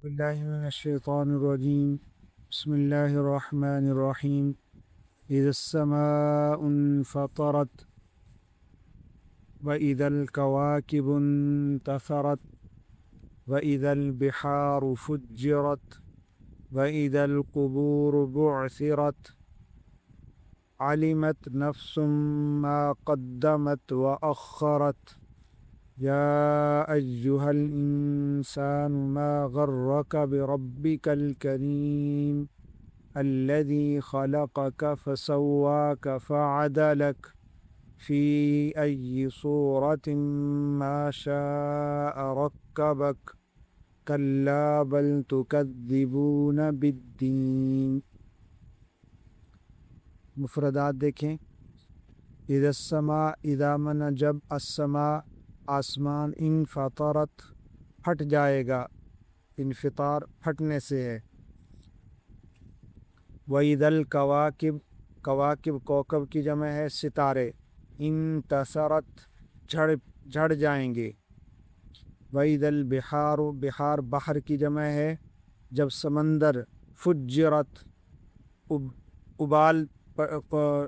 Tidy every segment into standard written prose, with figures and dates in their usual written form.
باللہ من الشیطان الرجیم بسم اللہ الرحمن الرحیم اذا السماء انفطرت واذا الكواكب انتثرت واذا البحار فجرت واذا القبور بعثرت علمت نفس ما قدمت واخرت يا أيها الإنسان ما غرك بربك الكريم الذي خلقك فسواك فعدلك في أي صورة ما شاء ركبك كلا بل تكذبون بالدين. مفردات دیکھیں. اذا السماء، اذا من جب، السماء آسمان، انفطرت پھٹ جائے گا، انفطار پھٹنے سے ہے. وَإِذَا الْكَوَاكِبُ، کواکب کوکب کی جمع ہے، ستارے. انتصرت جھڑ جائیں گے. وَإِذَا الْبِحَارُ، بحار بحر کی جمع ہے، جب سمندر. فجرت ابال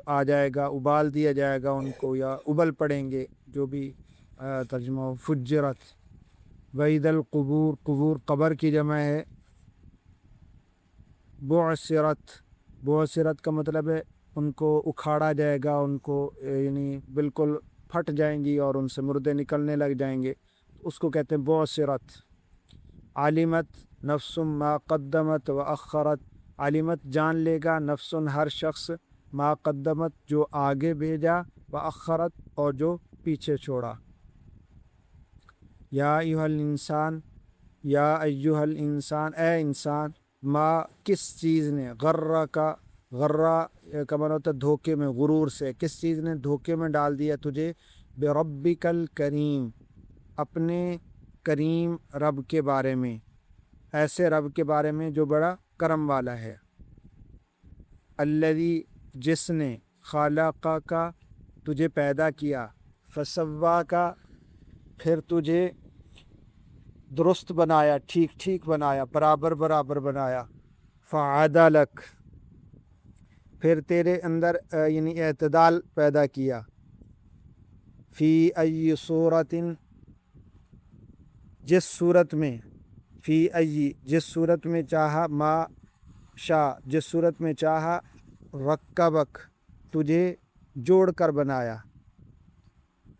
آ جائے گا، ابال دیا جائے گا ان کو، یا ابل پڑیں گے، جو بھی ترجمہ فجرت. وَإِذَا الْقُبُورُ، قبور قبر کی جمع ہے. بعثرت کا مطلب ہے ان کو اکھاڑا جائے گا، ان کو یعنی بالکل پھٹ جائیں گی اور ان سے مردے نکلنے لگ جائیں گے، اس کو کہتے ہیں بعثرت. علمت نفس ما قدمت و اخرت، علمت جان لے گا، نفس ہر شخص، ما قدمت جو آگے بھیجا، و اخرت اور جو پیچھے چھوڑا. یا ایھا الانسان، یا ایھا الانسان، اے انسان، ما کس چیز نے، غرہ کا معنی ہوتا ہے دھوکے میں، غرور سے، کس چیز نے دھوکے میں ڈال دیا تجھے، بربک الکریم، اپنے کریم رب کے بارے میں، ایسے رب کے بارے میں جو بڑا کرم والا ہے. الذی، جس نے، خلقک، تجھے پیدا کیا، فسواک، پھر تجھے درست بنایا، ٹھیک بنایا، برابر بنایا. فعدلک، پھر تیرے اندر یعنی اعتدال پیدا کیا. فی ای صورت، جس صورت میں، فی ای جس صورت میں چاہا، ما شاء جس صورت میں چاہا، رکبک تجھے جوڑ کر بنایا.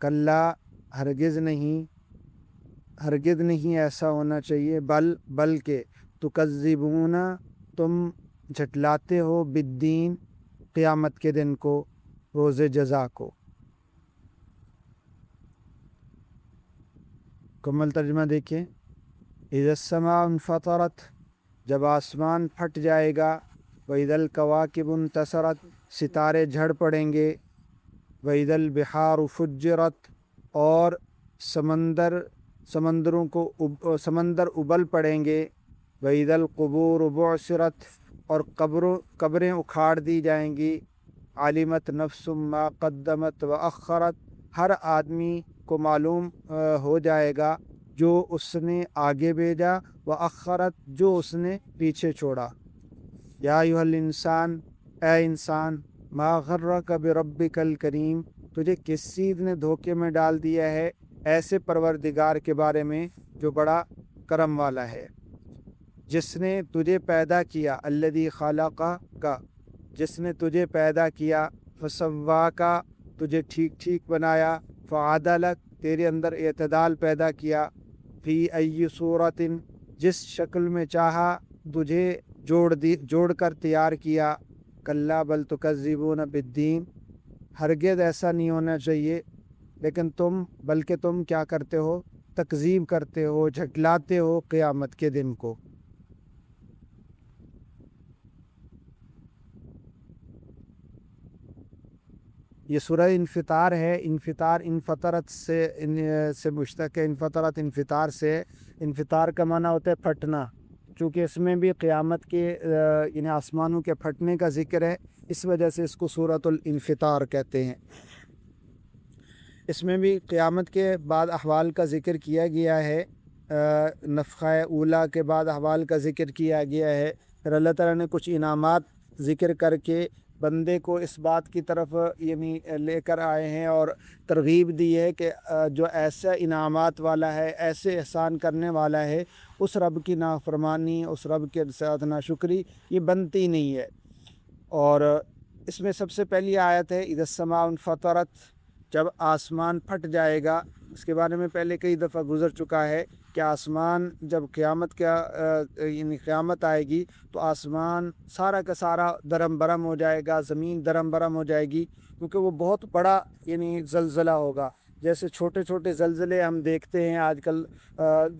کلا، ہرگز نہیں ایسا ہونا چاہیے، بلکہ تکذبون، تم جھٹلاتے ہو، بالدین، قیامت کے دن کو، روز جزا کو. مکمل ترجمہ دیکھیں. اذا السماء انفطرت، جب آسمان پھٹ جائے گا. واذا الکواکب انتصرت، ستارے جھڑ پڑیں گے. واذا البحار فجرت، اور سمندر ابل پڑیں گے. واذا القبور بعثرت، اور قبریں اکھاڑ دی جائیں گی. علمت نفس ما قدمت واخرت، ہر آدمی کو معلوم ہو جائے گا جو اس نے آگے بھیجا، واخرت جو اس نے پیچھے چھوڑا. یا ایھا الانسان، اے انسان، ما غرک بربک الکریم، تجھے کس چیز نے دھوکے میں ڈال دیا ہے ایسے پروردگار کے بارے میں جو بڑا کرم والا ہے. جس نے تجھے پیدا کیا، الذی خلقک، جس نے تجھے پیدا کیا، فسواک، تجھے ٹھیک بنایا، فعدلک، تیرے اندر اعتدال پیدا کیا. فی ای صورت، جس شکل میں چاہا تجھے جوڑ کر تیار کیا. کلا بل تکذبون بالدین، ہرگز ایسا نہیں ہونا چاہیے، لیکن بلکہ تم کیا کرتے ہو، تکذیب کرتے ہو، جھٹلاتے ہو قیامت کے دن کو. یہ سورہ انفطار ہے. انفطار انفطرت سے مشتق ہے. انفطرت انفطار سے، انفطار کا معنی ہوتا ہے پھٹنا. چونکہ اس میں بھی قیامت کے یعنی آسمانوں کے پھٹنے کا ذکر ہے، اس وجہ سے اس کو سورۃ الانفطار کہتے ہیں. اس میں بھی قیامت کے بعد احوال کا ذکر کیا گیا ہے. نفخہ اولا کے بعد احوال کا ذکر کیا گیا ہے، پھر اللہ تعالیٰ نے کچھ انعامات ذکر کر کے بندے کو اس بات کی طرف یعنی لے کر آئے ہیں اور ترغیب دی ہے کہ جو ایسا انعامات والا ہے، ایسے احسان کرنے والا ہے، اس رب کی نافرمانی، اس رب کے ساتھ ناشکری یہ بنتی نہیں ہے۔ اور اس میں سب سے پہلی آیت ہے اذا السماء انفطرت، جب آسمان پھٹ جائے گا۔ اس کے بارے میں پہلے کئی دفعہ گزر چکا ہے کہ آسمان جب یعنی قیامت آئے گی تو آسمان سارا کا سارا درم برم ہو جائے گا، زمین درم برم ہو جائے گی، کیونکہ وہ بہت بڑا یعنی زلزلہ ہوگا۔ جیسے چھوٹے چھوٹے زلزلے ہم دیکھتے ہیں آج کل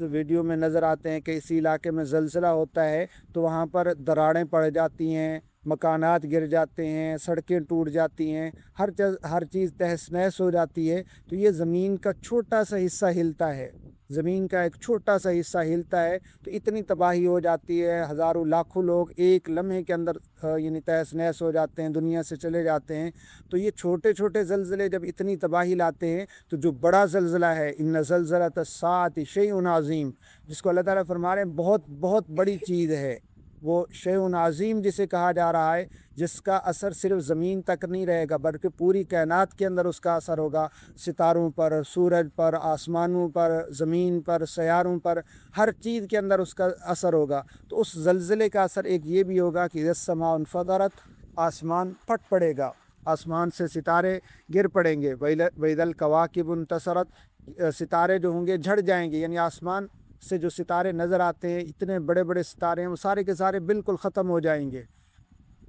ویڈیو میں نظر آتے ہیں کہ اسی علاقے میں زلزلہ ہوتا ہے تو وہاں پر دراڑیں پڑ جاتی ہیں، مکانات گر جاتے ہیں، سڑکیں ٹوٹ جاتی ہیں، ہر چیز تہس نہس ہو جاتی ہے۔ تو یہ زمین کا چھوٹا سا حصہ ہلتا ہے، زمین کا ایک چھوٹا سا حصہ ہلتا ہے تو اتنی تباہی ہو جاتی ہے، ہزاروں لاکھوں لوگ ایک لمحے کے اندر یعنی تہس نہس ہو جاتے ہیں، دنیا سے چلے جاتے ہیں۔ تو یہ چھوٹے چھوٹے زلزلے جب اتنی تباہی لاتے ہیں تو جو بڑا زلزلہ ہے ان زلزلۃ الساعۃ شیء عظیم، جس کو اللہ تعالیٰ فرما رہے ہیں بہت بہت بڑی چیز ہے، وہ شیء عظیم جسے کہا جا رہا ہے، جس کا اثر صرف زمین تک نہیں رہے گا بلکہ پوری کائنات کے اندر اس کا اثر ہوگا، ستاروں پر، سورج پر، آسمانوں پر، زمین پر، سیاروں پر، ہر چیز کے اندر اس کا اثر ہوگا۔ تو اس زلزلے کا اثر ایک یہ بھی ہوگا کہ اذا السماء انفطرت، آسمان پھٹ پڑے گا، آسمان سے ستارے گر پڑیں گے، وَإِذَا الْكَوَاكِبُ انتثرت، ستارے جو ہوں گے جھڑ جائیں گے، یعنی آسمان سے جو ستارے نظر آتے ہیں اتنے بڑے بڑے ستارے ہیں وہ سارے کے سارے بالکل ختم ہو جائیں گے۔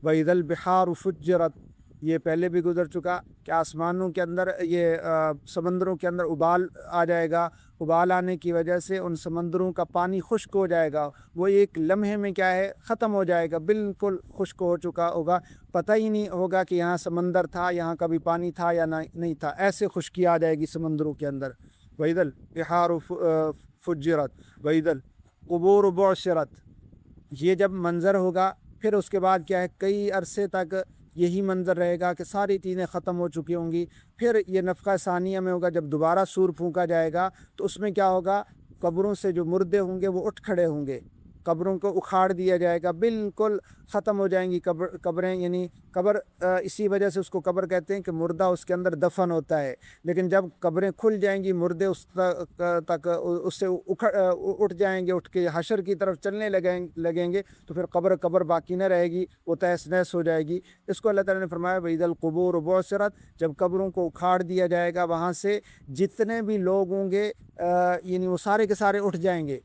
وَإِذَا الْبِحَارُ فُجِّرَتْ، یہ پہلے بھی گزر چکا کہ آسمانوں کے اندر سمندروں کے اندر ابال آ جائے گا، ابال آنے کی وجہ سے ان سمندروں کا پانی خشک ہو جائے گا، وہ ایک لمحے میں کیا ہے ختم ہو جائے گا، بالکل خشک ہو چکا ہوگا، پتہ ہی نہیں ہوگا کہ یہاں سمندر تھا، یہاں کبھی پانی تھا یا نہیں تھا، ایسے خشکی آ جائے گی سمندروں کے اندر۔ وَإِذَا الْبِحَارُ فُجِّرَتْ وَإِذَا الْقُبُورُ بُعْثِرَتْ، یہ جب منظر ہوگا پھر اس کے بعد کیا ہے کئی عرصے تک یہی منظر رہے گا کہ ساری چیزیں ختم ہو چکی ہوں گی۔ پھر یہ نفخہ ثانیہ میں ہوگا، جب دوبارہ سور پھونکا جائے گا تو اس میں کیا ہوگا، قبروں سے جو مردے ہوں گے وہ اٹھ کھڑے ہوں گے، قبروں کو اکھاڑ دیا جائے گا، بالکل ختم ہو جائیں گی قبریں، یعنی قبر اسی وجہ سے اس کو قبر کہتے ہیں کہ مردہ اس کے اندر دفن ہوتا ہے، لیکن جب قبریں کھل جائیں گی مردے اس تک اس سے اٹھ جائیں گے، اٹھ کے حشر کی طرف چلنے لگیں گے تو پھر قبر باقی نہ رہے گی، وہ تہس نہس ہو جائے گی۔ اس کو اللہ تعالیٰ نے فرمایا وَإِذَا الْقُبُورُ بُعْثِرَتْ، جب قبروں کو اکھاڑ دیا جائے گا وہاں سے جتنے بھی لوگ ہوں گے یعنی وہ سارے کے سارے اٹھ جائیں گے۔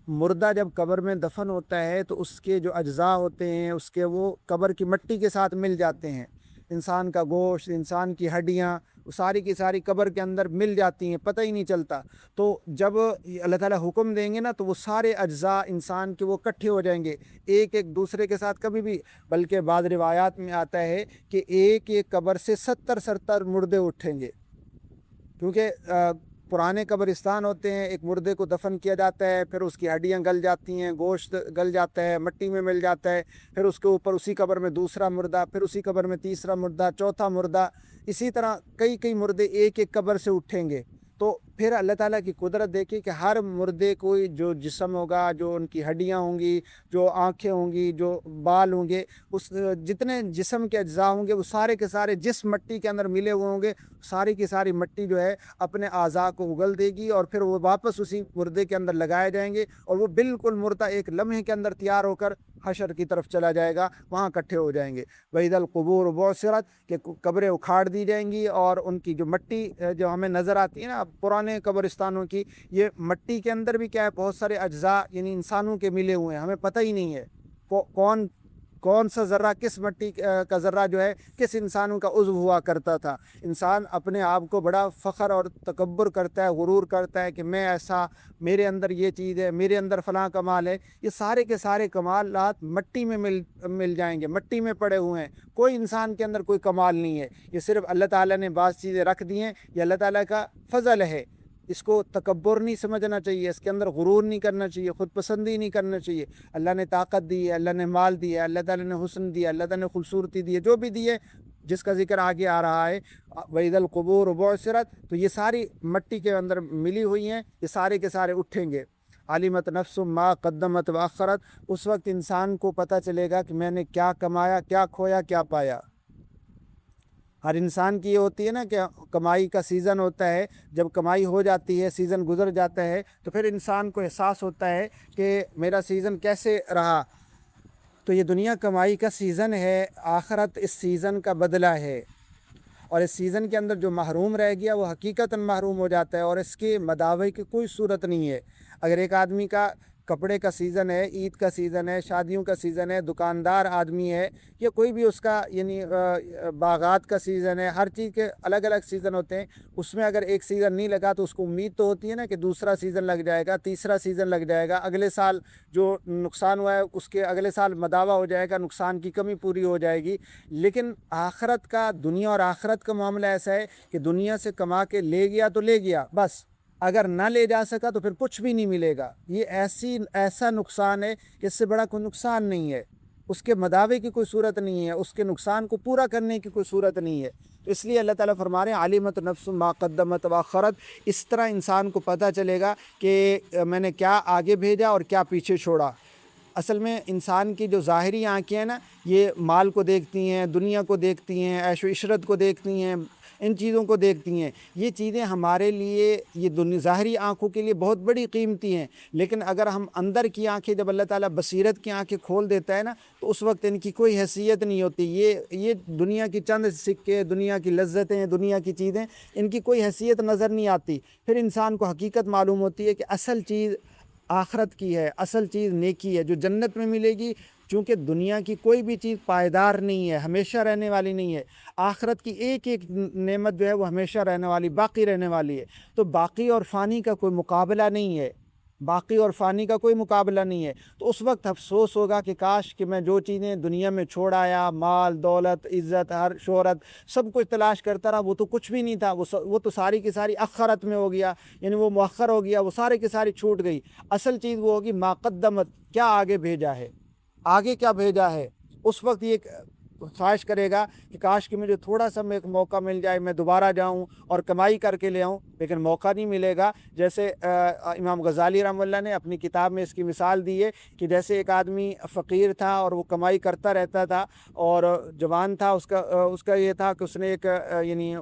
مردہ جب قبر میں دفن ہوتا ہے تو اس کے جو اجزاء ہوتے ہیں اس کے وہ قبر کی مٹی کے ساتھ مل جاتے ہیں، انسان کا گوشت، انسان کی ہڈیاں، وہ ساری کی ساری قبر کے اندر مل جاتی ہیں، پتہ ہی نہیں چلتا۔ تو جب اللہ تعالیٰ حکم دیں گے نا تو وہ سارے اجزاء انسان کے وہ اکٹھے ہو جائیں گے، ایک دوسرے کے ساتھ کبھی بھی، بلکہ بعض روایات میں آتا ہے کہ ایک قبر سے 70 مردے اٹھیں گے، کیونکہ پرانے قبرستان ہوتے ہیں، ایک مردے کو دفن کیا جاتا ہے، پھر اس کی ہڈیاں گل جاتی ہیں، گوشت گل جاتا ہے، مٹی میں مل جاتا ہے، پھر اس کے اوپر اسی قبر میں دوسرا مردہ، پھر اسی قبر میں تیسرا مردہ، چوتھا مردہ، اسی طرح کئی مردے ایک قبر سے اٹھیں گے۔ تو پھر اللہ تعالیٰ کی قدرت دیکھیں کہ ہر مردے کو جو جسم ہوگا، جو ان کی ہڈیاں ہوں گی، جو آنکھیں ہوں گی، جو بال ہوں گے، اس جتنے جسم کے اجزاء ہوں گے وہ سارے کے سارے جس مٹی کے اندر ملے ہوئے ہوں گے، ساری کی ساری مٹی جو ہے اپنے اعضاء کو اگل دے گی اور پھر وہ واپس اسی مردے کے اندر لگائے جائیں گے اور وہ بالکل مردہ ایک لمحے کے اندر تیار ہو کر حشر کی طرف چلا جائے گا، وہاں اکٹھے ہو جائیں گے۔ وَإِذَا الْقُبُورُ بُعْثِرَتْ، کہ قبریں اکھاڑ دی جائیں گی اور ان کی جو مٹی جو ہمیں نظر آتی ہے نا پرانے قبرستانوں کی، یہ مٹی کے اندر بھی کیا ہے بہت سارے اجزاء یعنی انسانوں کے ملے ہوئے ہیں، ہمیں پتہ ہی نہیں ہے کون سا ذرہ کس مٹی کا ذرہ جو ہے کس انسانوں کا عضو ہوا کرتا تھا۔ انسان اپنے آپ کو بڑا فخر اور تکبر کرتا ہے، غرور کرتا ہے کہ میں ایسا، میرے اندر یہ چیز ہے، میرے اندر فلاں کمال ہے۔ یہ سارے کے سارے کمالات مٹی میں مل جائیں گے، مٹی میں پڑے ہوئے ہیں، کوئی انسان کے اندر کوئی کمال نہیں ہے، یہ صرف اللہ تعالیٰ نے بعض چیزیں رکھ دی ہیں، یہ اللہ تعالیٰ کا فضل ہے۔ اس کو تکبر نہیں سمجھنا چاہیے، اس کے اندر غرور نہیں کرنا چاہیے، خود پسندی نہیں کرنا چاہیے۔ اللہ نے طاقت دی ہے، اللہ نے مال دی ہے، اللہ تعالیٰ نے حسن دیا، اللہ تعالیٰ نے خوبصورتی دی ہے، جو بھی دی ہے جس کا ذکر آگے آ رہا ہے وَإِذَا الْقُبُورُ بُعْثِرَتْ، تو یہ ساری مٹی کے اندر ملی ہوئی ہیں، یہ سارے کے سارے اٹھیں گے۔ عَلِمَتْ نَفْسٌ مَا قَدَّمَتْ وَأَخَّرَتْ، اس وقت انسان کو پتہ چلے گا کہ میں نے کیا کمایا، کیا کھویا، کیا پایا۔ ہر انسان کی یہ ہوتی ہے نا کہ کمائی کا سیزن ہوتا ہے، جب کمائی ہو جاتی ہے، سیزن گزر جاتا ہے، تو پھر انسان کو احساس ہوتا ہے کہ میرا سیزن کیسے رہا۔ تو یہ دنیا کمائی کا سیزن ہے، آخرت اس سیزن کا بدلہ ہے، اور اس سیزن کے اندر جو محروم رہ گیا وہ حقیقتاً محروم ہو جاتا ہے، اور اس کے مداوع کی کوئی صورت نہیں ہے۔ اگر ایک آدمی کا کپڑے کا سیزن ہے، عید کا سیزن ہے، شادیوں کا سیزن ہے، دکاندار آدمی ہے، یا کوئی بھی اس کا یعنی باغات کا سیزن ہے، ہر چیز کے الگ الگ سیزن ہوتے ہیں، اس میں اگر ایک سیزن نہیں لگا تو اس کو امید تو ہوتی ہے نا کہ دوسرا سیزن لگ جائے گا، تیسرا سیزن لگ جائے گا، اگلے سال جو نقصان ہوا ہے اس کے اگلے سال مداوع ہو جائے گا، نقصان کی کمی پوری ہو جائے گی۔ لیکن آخرت کا، دنیا اور آخرت کا معاملہ ایسا ہے کہ دنیا سے کما کے لے گیا تو لے گیا بس، اگر نہ لے جا سکا تو پھر کچھ بھی نہیں ملے گا۔ یہ ایسا نقصان ہے کہ اس سے بڑا کوئی نقصان نہیں ہے، اس کے مداوع کی کوئی صورت نہیں ہے، اس کے نقصان کو پورا کرنے کی کوئی صورت نہیں ہے۔ تو اس لیے اللہ تعالیٰ فرما رہے ہیں عَلِمَتْ نَفْسٌ مَا قَدَّمَتْ وَأَخَّرَتْ، اس طرح انسان کو پتہ چلے گا کہ میں نے کیا آگے بھیجا اور کیا پیچھے چھوڑا۔ اصل میں انسان کی جو ظاہری آنکھیں ہیں نا، یہ مال کو دیکھتی ہیں، دنیا کو دیکھتی ہیں، عیش و عشرت کو دیکھتی ہیں، ان چیزوں کو دیکھتی ہیں۔ یہ چیزیں ہمارے لیے، یہ ظاہری آنکھوں کے لیے بہت بڑی قیمتی ہیں، لیکن اگر ہم اندر کی آنکھیں، جب اللہ تعالیٰ بصیرت کی آنکھیں کھول دیتا ہے نا، تو اس وقت ان کی کوئی حیثیت نہیں ہوتی۔ یہ دنیا کی چند سکے، دنیا کی لذتیں، دنیا کی چیزیں، ان کی کوئی حیثیت نظر نہیں آتی۔ پھر انسان کو حقیقت معلوم ہوتی ہے کہ اصل چیز آخرت کی ہے، اصل چیز نیکی ہے جو جنت میں ملے گی، چونکہ دنیا کی کوئی بھی چیز پائیدار نہیں ہے، ہمیشہ رہنے والی نہیں ہے۔ آخرت کی ایک ایک نعمت جو ہے وہ ہمیشہ رہنے والی، باقی رہنے والی ہے۔ تو باقی اور فانی کا کوئی مقابلہ نہیں ہے، باقی اور فانی کا کوئی مقابلہ نہیں ہے۔ تو اس وقت افسوس ہوگا کہ کاش کہ میں جو چیزیں دنیا میں چھوڑ آیا، مال، دولت، عزت، ہر شہرت، سب کچھ تلاش کرتا رہا، وہ تو کچھ بھی نہیں تھا، وہ تو ساری کی ساری اخرت میں ہو گیا، یعنی وہ مؤخر ہو گیا، وہ سارے کی ساری چھوٹ گئی۔ اصل چیز وہ ہوگی ما قدمت، کیا آگے بھیجا ہے، آگے کیا بھیجا ہے۔ اس وقت یہ خواہش کرے گا کہ کاش کہ مجھے تھوڑا سا میں ایک موقع مل جائے، میں دوبارہ جاؤں اور کمائی کر کے لے آؤں، لیکن موقع نہیں ملے گا۔ جیسے امام غزالی رحمہ اللہ نے اپنی کتاب میں اس کی مثال دی ہے کہ جیسے ایک آدمی فقیر تھا اور وہ کمائی کرتا رہتا تھا اور جوان تھا، اس کا یہ تھا کہ اس نے ایک یعنی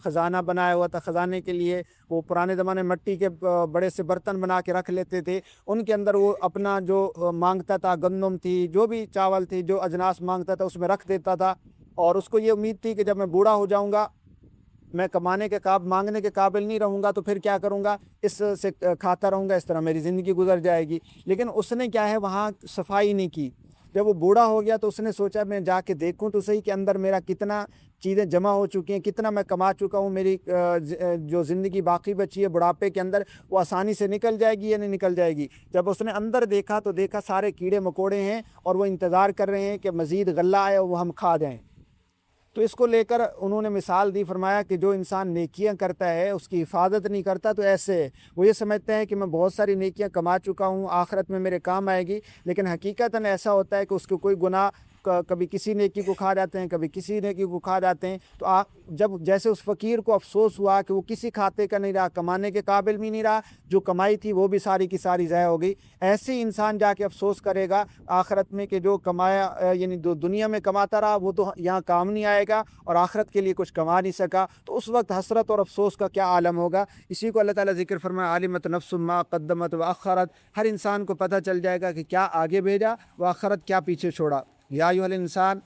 خزانہ بنایا ہوا تھا، خزانے کے لیے وہ پرانے زمانے مٹی کے بڑے سے برتن بنا کے رکھ لیتے تھے، ان کے اندر وہ اپنا جو مانگتا تھا، گندم تھی، جو بھی چاول تھی، جو اجناس مانگتا تھا اس میں رکھ دیتا تھا، اور اس کو یہ امید تھی کہ جب میں بوڑھا ہو جاؤں گا، میں مانگنے کے قابل نہیں رہوں گا، تو پھر کیا کروں گا، اس سے کھاتا رہوں گا، اس طرح میری زندگی گزر جائے گی۔ لیکن اس نے کیا ہے، وہاں صفائی نہیں کی۔ جب وہ بوڑھا ہو گیا تو اس نے سوچا میں جا کے دیکھوں تو صحیح کہ اندر میرا کتنا چیزیں جمع ہو چکی ہیں، کتنا میں کما چکا ہوں، میری جو زندگی باقی بچی ہے بڑھاپے کے اندر وہ آسانی سے نکل جائے گی یا نہیں نکل جائے گی۔ جب اس نے اندر دیکھا تو دیکھا سارے کیڑے مکوڑے ہیں اور وہ انتظار کر رہے ہیں کہ مزید غلہ آئے اور وہ ہم کھا جائیں۔ تو اس کو لے کر انہوں نے مثال دی، فرمایا کہ جو انسان نیکیاں کرتا ہے اس کی حفاظت نہیں کرتا تو ایسے ہے، وہ یہ سمجھتا ہے کہ میں بہت ساری نیکیاں کما چکا ہوں، آخرت میں میرے کام آئے گی، لیکن حقیقتاً ایسا ہوتا ہے کہ اس کو کوئی گناہ کبھی کسی نیکی کو کھا جاتے ہیں، کبھی کسی نیکی کو کھا جاتے ہیں۔ تو جب جیسے اس فقیر کو افسوس ہوا کہ وہ کسی کھاتے کا نہیں رہا، کمانے کے قابل بھی نہیں رہا، جو کمائی تھی وہ بھی ساری کی ساری ضائع ہو گئی، ایسے ہی انسان جا کے افسوس کرے گا آخرت میں کہ جو کمایا، یعنی دنیا میں کماتا رہا وہ تو یہاں کام نہیں آئے گا اور آخرت کے لیے کچھ کما نہیں سکا، تو اس وقت حسرت اور افسوس کا کیا عالم ہوگا۔ اسی کو اللہ تعالیٰ ذکر فرمایا عَلِمَتْ نَفْسٌ مَا قَدَّمَتْ وَأَخَّرَتْ، ہر انسان کو پتہ چل جائے گا کہ کیا آگے بھیجا، وہ آخرت کیا پیچھے چھوڑا۔ یا ایھا الانسان،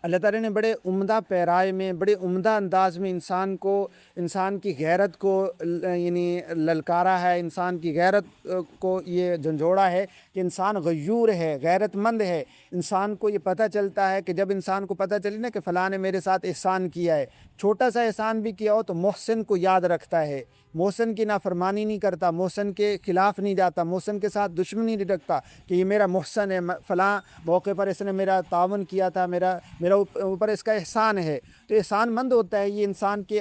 اللہ تعالیٰ نے بڑے عمدہ پیرائے میں، بڑے عمدہ انداز میں انسان کی غیرت کو یعنی للکارا ہے، انسان کی غیرت کو یہ جھنجھوڑا ہے کہ انسان غیور ہے، غیرت مند ہے۔ انسان کو یہ پتہ چلتا ہے کہ جب انسان کو پتہ چلے نا کہ فلاں نے میرے ساتھ احسان کیا ہے، چھوٹا سا احسان بھی کیا ہو تو محسن کو یاد رکھتا ہے، محسن کی نافرمانی نہیں کرتا، محسن کے خلاف نہیں جاتا، محسن کے ساتھ دشمنی نہیں رکھتا کہ یہ میرا محسن ہے، فلاں موقع پر اس نے میرا تعاون کیا تھا، میرا اوپر اس کا احسان ہے، تو احسان مند ہوتا ہے یہ انسان کے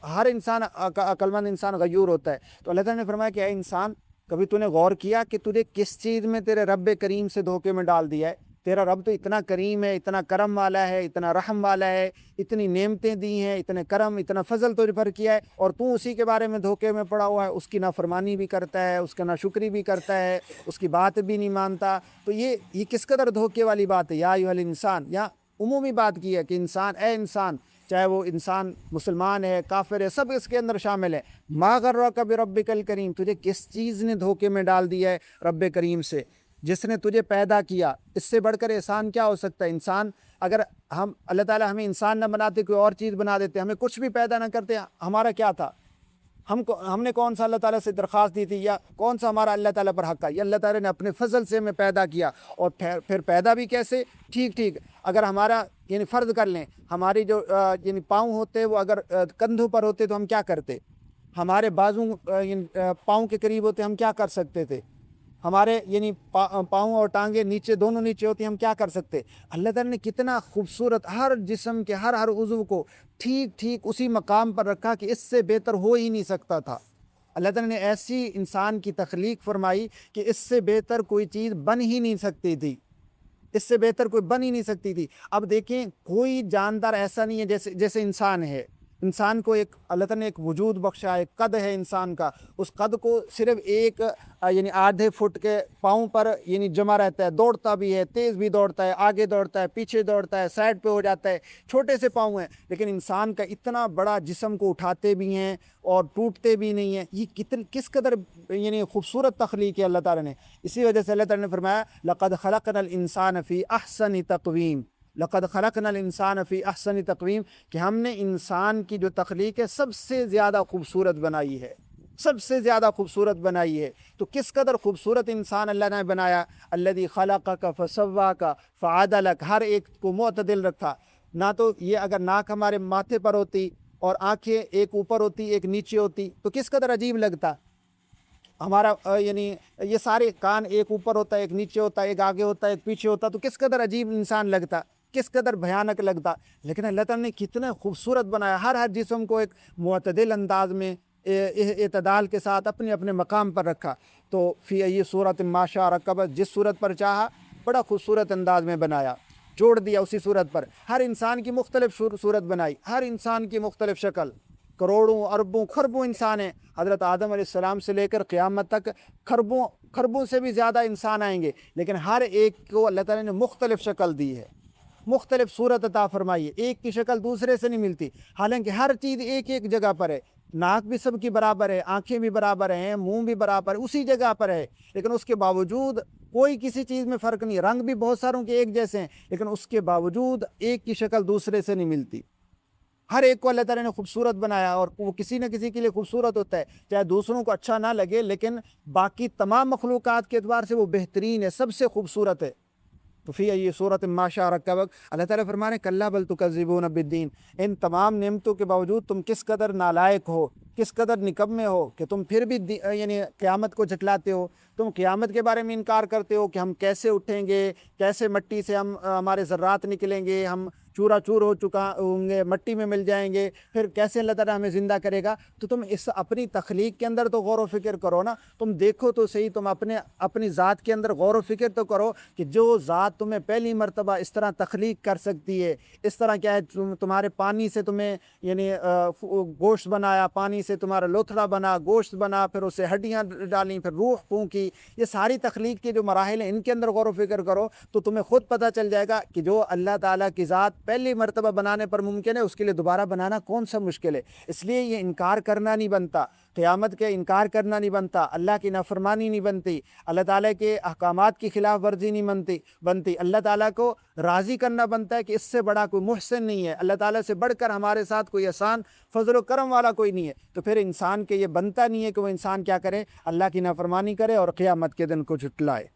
ہر انسان عقل مند انسان غیور ہوتا ہے۔ تو اللہ تعالیٰ نے فرمایا کہ اے انسان، کبھی تو نے غور کیا کہ تجھے کس چیز میں تیرے رب کریم سے دھوکے میں ڈال دیا ہے؟ تیرا رب تو اتنا کریم ہے، اتنا کرم والا ہے، اتنا رحم والا ہے، اتنی نعمتیں دی ہیں، اتنے کرم، اتنا فضل تجھ پر کیا ہے، اور تو اسی کے بارے میں دھوکے میں پڑا ہوا ہے، اس کی نافرمانی بھی کرتا ہے، اس کا ناشکری بھی کرتا ہے، اس کی بات بھی نہیں مانتا۔ تو یہ کس قدر دھوکے والی بات ہے۔ یا ایھا الانسان، یا عمومی بات کی ہے کہ انسان، اے انسان، چاہے وہ انسان مسلمان ہے، کافر ہے، سب اس کے اندر شامل ہے۔ ما غرک بربک الکریم، تجھے کس چیز نے دھوکے میں ڈال دیا ہے رب کریم سے، جس نے تجھے پیدا کیا۔ اس سے بڑھ کر احسان کیا ہو سکتا ہے؟ انسان، اگر اللہ تعالیٰ ہمیں انسان نہ بناتے، کوئی اور چیز بنا دیتے، ہمیں کچھ بھی پیدا نہ کرتے، ہمارا کیا تھا؟ ہم نے کون سا اللہ تعالیٰ سے درخواست دی تھی، یا کون سا ہمارا اللہ تعالیٰ پر حق ہے؟ یہ اللہ تعالیٰ نے اپنے فضل سے ہمیں پیدا کیا، اور پھر پیدا بھی کیسے؟ ٹھیک اگر ہمارا یعنی فرض کر لیں، ہماری جو یعنی پاؤں ہوتے، وہ اگر کندھوں پر ہوتے تو ہم کیا کرتے؟ ہمارے بازو پاؤں کے قریب ہوتے، ہم کیا کر سکتے تھے؟ ہمارے یعنی پاؤں اور ٹانگیں نیچے، دونوں نیچے ہوتی، ہم کیا کر سکتے؟ اللہ تعالیٰ نے کتنا خوبصورت ہر جسم کے ہر عضو کو ٹھیک اسی مقام پر رکھا کہ اس سے بہتر ہو ہی نہیں سکتا تھا۔ اللہ تعالیٰ نے ایسی انسان کی تخلیق فرمائی کہ اس سے بہتر کوئی چیز بن ہی نہیں سکتی تھی، اس سے بہتر کوئی بن ہی نہیں سکتی تھی۔ اب دیکھیں، کوئی جاندار ایسا نہیں ہے جیسے انسان ہے۔ انسان کو ایک اللہ تعالیٰ نے ایک وجود بخشا، ایک قد ہے انسان کا، اس قد کو صرف ایک یعنی آدھے فٹ کے پاؤں پر یعنی جمع رہتا ہے، دوڑتا بھی ہے، تیز بھی دوڑتا ہے، آگے دوڑتا ہے، پیچھے دوڑتا ہے، سائڈ پہ ہو جاتا ہے، چھوٹے سے پاؤں ہیں، لیکن انسان کا اتنا بڑا جسم کو اٹھاتے بھی ہیں اور ٹوٹتے بھی نہیں ہیں۔ یہ کس قدر یعنی خوبصورت تخلیق ہے اللہ تعالیٰ نے۔ اسی وجہ سے اللہ تعالیٰ نے فرمایا لَقَدْ خَلَقْنَا الْإِنسَانَ فِي أَحْسَنِ تَقْوِيمٍ، لَقَدْ خَلَقْنَا الْإِنسَانَ فِي أَحْسَنِ تَقْوِيمٍ، کہ ہم نے انسان کی جو تخلیق ہے سب سے زیادہ خوبصورت بنائی ہے، سب سے زیادہ خوبصورت بنائی ہے۔ تو کس قدر خوبصورت انسان اللہ نے بنایا۔ الذی خلقک فسواک فعدلک، ہر ایک کو معتدل رکھا۔ نہ تو یہ اگر ناک ہمارے ماتھے پر ہوتی اور آنکھیں ایک اوپر ہوتی ایک نیچے ہوتی تو کس قدر عجیب لگتا۔ ہمارا یعنی یہ سارے کان، ایک اوپر ہوتا ہے، ایک نیچے ہوتا ہے، ایک آگے ہوتا ہے، ایک پیچھے ہوتا، تو کس قدر عجیب انسان لگتا، کس قدر بھیانک لگتا۔ لیکن اللہ تعالیٰ نے کتنا خوبصورت بنایا، ہر جسم کو ایک معتدل انداز میں اعتدال کے ساتھ اپنے اپنے مقام پر رکھا۔ تو فی ای صورت ما شاء رکب، جس صورت پر چاہا بڑا خوبصورت انداز میں بنایا، جوڑ دیا اسی صورت پر۔ ہر انسان کی مختلف صورت بنائی، ہر انسان کی مختلف شکل۔ کروڑوں، اربوں، خربوں انسان ہیں۔ حضرت آدم علیہ السلام سے لے کر قیامت تک خربوں سے بھی زیادہ انسان آئیں گے، لیکن ہر ایک کو اللہ تعالیٰ نے مختلف شکل دی ہے، مختلف صورت عطا فرمائی ہے۔ ایک کی شکل دوسرے سے نہیں ملتی، حالانکہ ہر چیز ایک جگہ پر ہے۔ ناک بھی سب کی برابر ہے، آنکھیں بھی برابر ہیں، منہ بھی برابر ہے، اسی جگہ پر ہے، لیکن اس کے باوجود کوئی کسی چیز میں فرق نہیں۔ رنگ بھی بہت ساروں کے ایک جیسے ہیں، لیکن اس کے باوجود ایک کی شکل دوسرے سے نہیں ملتی۔ ہر ایک کو اللہ تعالیٰ نے خوبصورت بنایا، اور وہ کسی نہ کسی کے لیے خوبصورت ہوتا ہے، چاہے دوسروں کو اچھا نہ لگے، لیکن باقی تمام مخلوقات کے اعتبار سے وہ بہترین ہے، سب سے خوبصورت ہے۔ تو فی ای صورت ما شاء رکبک، اللہ تعالیٰ فرما رہے ہیں کلا بل تکذبون بالدین، ان تمام نعمتوں کے باوجود تم کس قدر نالائق ہو، کس قدر نکمے ہو کہ تم پھر بھی یعنی قیامت کو جھٹلاتے ہو۔ تم قیامت کے بارے میں انکار کرتے ہو کہ ہم کیسے اٹھیں گے، کیسے مٹی سے ہمارے ذرات نکلیں گے، ہم چورا چور ہو چکا ہوں گے، مٹی میں مل جائیں گے، پھر کیسے اللہ تعالیٰ ہمیں زندہ کرے گا۔ تو تم اس اپنی تخلیق کے اندر تو غور و فکر کرو نا، تم دیکھو تو صحیح، تم اپنی ذات کے اندر غور و فکر تو کرو کہ جو ذات تمہیں پہلی مرتبہ اس طرح تخلیق کر سکتی ہے، اس طرح کیا ہے تمہارے پانی سے تمہیں یعنی گوشت بنایا، پانی سے تمہارا لوتھڑا بنا، گوشت بنا، پھر اسے ہڈیاں ڈالیں، پھر روح پھونکی، یہ ساری تخلیق کے جو مراحل ہیں ان کے اندر غور و فکر کرو تو تمہیں خود پتہ چل جائے گا کہ جو اللہ تعالیٰ کی ذات پہلی مرتبہ بنانے پر ممکن ہے، اس کے لیے دوبارہ بنانا کون سا مشکل ہے۔ اس لیے یہ انکار کرنا نہیں بنتا، قیامت کے انکار کرنا نہیں بنتا، اللہ کی نافرمانی نہیں بنتی، اللہ تعالیٰ کے احکامات کی خلاف ورزی نہیں بنتی، اللہ تعالیٰ کو راضی کرنا بنتا ہے کہ اس سے بڑا کوئی محسن نہیں ہے، اللہ تعالیٰ سے بڑھ کر ہمارے ساتھ کوئی احسان فضل و کرم والا کوئی نہیں ہے۔ تو پھر انسان کے یہ بنتا نہیں ہے کہ وہ انسان کیا کرے، اللہ کی نافرمانی کرے اور قیامت کے دن کو جھٹلائے۔